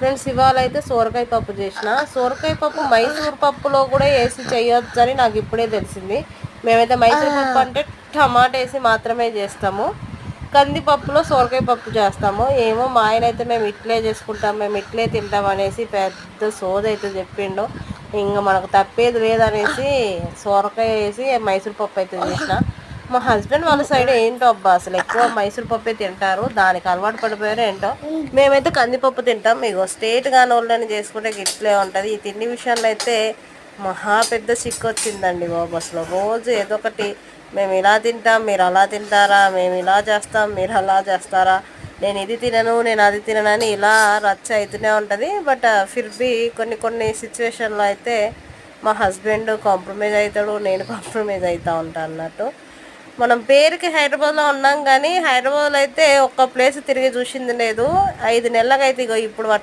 Friends ఇవాళ అయితే సోరకాయ పప్పు చేసిన. సోరకాయ పప్పు మైసూర్ పప్పులో కూడా వేసి చేయొచ్చు అని నాకు ఇప్పుడే తెలిసింది. మేమైతే మైసూర్ పప్పు అంటే టమాటా వేసి మాత్రమే చేస్తాము. కందిపప్పులో సోరకాయ పప్పు చేస్తాము. ఏమో మా ఆయన అయితే మేము ఇట్లే చేసుకుంటాం, మేము ఇట్లే తింటాం అనేసి పెద్ద సోదైతే చెప్పిండు. ఇంకా మనకు తప్పేది లేదనేసి సోరకాయ వేసి మైసూర్ పప్పు అయితే చేసిన. మా హస్బెండ్ వాళ్ళ సైడ్ ఏంటో అబ్బా అసలు ఎక్కువ మైసూర్ పప్పే తింటారు, దానికి అలవాటు పడిపోయారు ఏంటో. మేమైతే కందిపప్పు తింటాం. మీకు స్టేట్ కాని వాళ్ళని చేసుకుంటే గిట్లే ఉంటుంది. ఈ తిండి విషయంలో అయితే మహా పెద్ద సిక్కు వచ్చిందండి బాబు. అసలు రోజు ఏదో ఒకటి మేము ఇలా తింటాం, మీరు అలా తింటారా, మేము ఇలా చేస్తాం, మీరు అలా చేస్తారా, నేను ఇది తినను, నేను అది తినను అని ఇలా రచ్చ అవుతూనే ఉంటుంది. బట్ ఫిర్బీ కొన్ని సిచ్యువేషన్లో అయితే మా హస్బెండ్ కాంప్రమైజ్ అవుతాడు, నేను కాంప్రమైజ్ అవుతూ ఉంటాను అన్నట్టు. మనం పేరుకి హైదరాబాద్లో ఉన్నాం కానీ హైదరాబాద్లో అయితే ఒక్క ప్లేస్ తిరిగి చూసింది లేదు. 5 నెలలకైతే ఇగో ఇప్పుడు